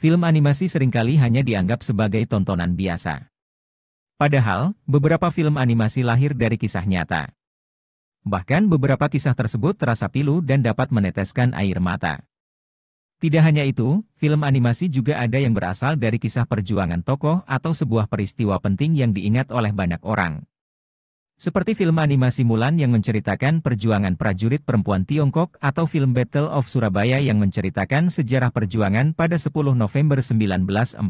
Film animasi seringkali hanya dianggap sebagai tontonan biasa. Padahal, beberapa film animasi lahir dari kisah nyata. Bahkan beberapa kisah tersebut terasa pilu dan dapat meneteskan air mata. Tidak hanya itu, film animasi juga ada yang berasal dari kisah perjuangan tokoh atau sebuah peristiwa penting yang diingat oleh banyak orang. Seperti film animasi Mulan yang menceritakan perjuangan prajurit perempuan Tiongkok atau film Battle of Surabaya yang menceritakan sejarah perjuangan pada 10 November 1945.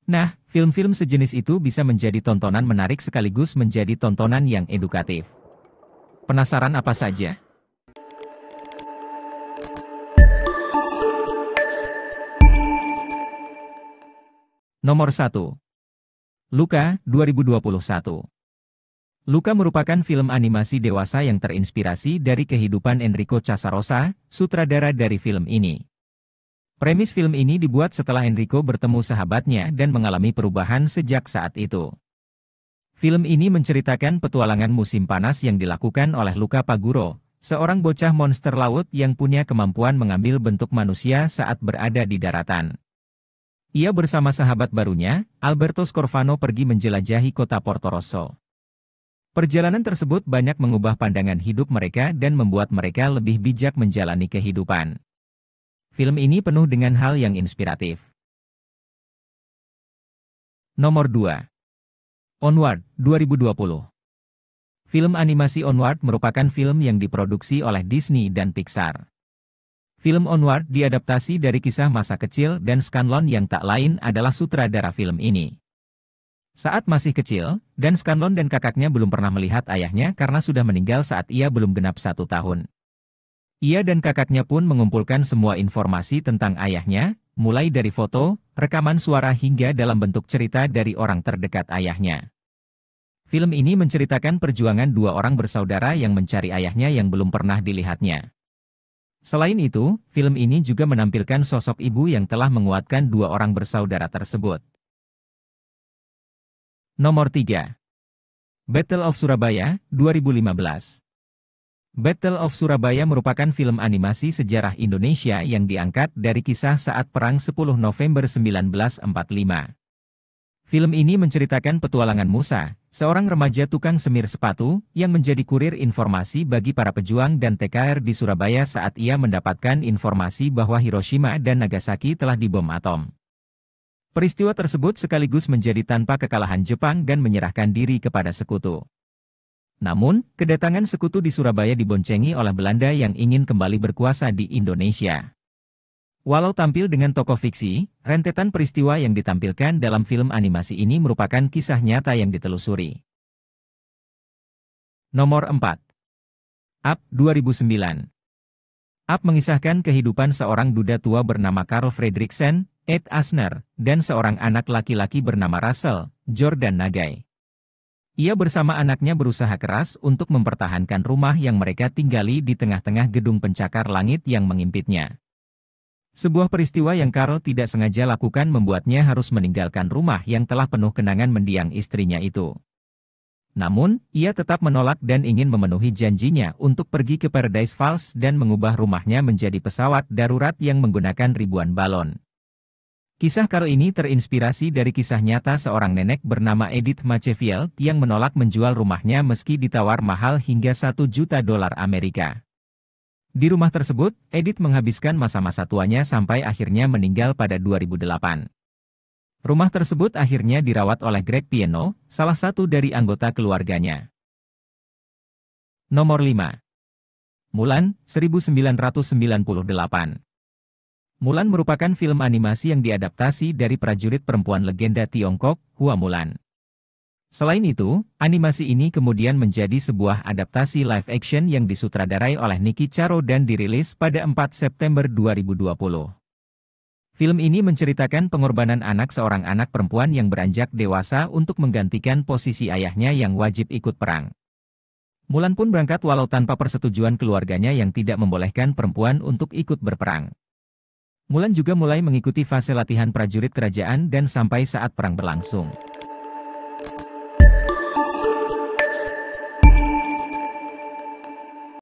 Nah, film-film sejenis itu bisa menjadi tontonan menarik sekaligus menjadi tontonan yang edukatif. Penasaran apa saja? Nomor 1. Luca, 2021. Luca merupakan film animasi dewasa yang terinspirasi dari kehidupan Enrico Casarosa, sutradara dari film ini. Premis film ini dibuat setelah Enrico bertemu sahabatnya dan mengalami perubahan sejak saat itu. Film ini menceritakan petualangan musim panas yang dilakukan oleh Luca Paguro, seorang bocah monster laut yang punya kemampuan mengambil bentuk manusia saat berada di daratan. Ia bersama sahabat barunya, Alberto Scorfano pergi menjelajahi kota Portorosso. Perjalanan tersebut banyak mengubah pandangan hidup mereka dan membuat mereka lebih bijak menjalani kehidupan. Film ini penuh dengan hal yang inspiratif. Nomor 2. Onward, 2020. Film animasi Onward merupakan film yang diproduksi oleh Disney dan Pixar. Film Onward diadaptasi dari kisah masa kecil dan Scanlon yang tak lain adalah sutradara film ini. Saat masih kecil, dan Scanlon dan kakaknya belum pernah melihat ayahnya karena sudah meninggal saat ia belum genap 1 tahun. Ia dan kakaknya pun mengumpulkan semua informasi tentang ayahnya, mulai dari foto, rekaman suara hingga dalam bentuk cerita dari orang terdekat ayahnya. Film ini menceritakan perjuangan 2 orang bersaudara yang mencari ayahnya yang belum pernah dilihatnya. Selain itu, film ini juga menampilkan sosok ibu yang telah menguatkan 2 orang bersaudara tersebut. Nomor 3. Battle of Surabaya, 2015. Battle of Surabaya merupakan film animasi sejarah Indonesia yang diangkat dari kisah saat Perang 10 November 1945. Film ini menceritakan petualangan Musa, seorang remaja tukang semir sepatu, yang menjadi kurir informasi bagi para pejuang dan TKR di Surabaya saat ia mendapatkan informasi bahwa Hiroshima dan Nagasaki telah dibom atom. Peristiwa tersebut sekaligus menjadi tanpa kekalahan Jepang dan menyerahkan diri kepada sekutu. Namun, kedatangan sekutu di Surabaya diboncengi oleh Belanda yang ingin kembali berkuasa di Indonesia. Walau tampil dengan tokoh fiksi, rentetan peristiwa yang ditampilkan dalam film animasi ini merupakan kisah nyata yang ditelusuri. Nomor 4. Up, 2009. Up mengisahkan kehidupan seorang duda tua bernama Carl Fredriksen, Ed Asner, dan seorang anak laki-laki bernama Russell, Jordan Nagai. Ia bersama anaknya berusaha keras untuk mempertahankan rumah yang mereka tinggali di tengah-tengah gedung pencakar langit yang mengimpitnya. Sebuah peristiwa yang Carl tidak sengaja lakukan membuatnya harus meninggalkan rumah yang telah penuh kenangan mendiang istrinya itu. Namun, ia tetap menolak dan ingin memenuhi janjinya untuk pergi ke Paradise Falls dan mengubah rumahnya menjadi pesawat darurat yang menggunakan ribuan balon. Kisah Carl ini terinspirasi dari kisah nyata seorang nenek bernama Edith Machefield yang menolak menjual rumahnya meski ditawar mahal hingga $1 juta Amerika. Di rumah tersebut, Edith menghabiskan masa-masa tuanya sampai akhirnya meninggal pada 2008. Rumah tersebut akhirnya dirawat oleh Greg Pieno, salah satu dari anggota keluarganya. Nomor 5. Mulan, 1998. Mulan merupakan film animasi yang diadaptasi dari prajurit perempuan legenda Tiongkok, Hua Mulan. Selain itu, animasi ini kemudian menjadi sebuah adaptasi live action yang disutradarai oleh Nicky Charo dan dirilis pada 4 September 2020. Film ini menceritakan pengorbanan seorang anak perempuan yang beranjak dewasa untuk menggantikan posisi ayahnya yang wajib ikut perang. Mulan pun berangkat walau tanpa persetujuan keluarganya yang tidak membolehkan perempuan untuk ikut berperang. Mulan juga mulai mengikuti fase latihan prajurit kerajaan dan sampai saat perang berlangsung.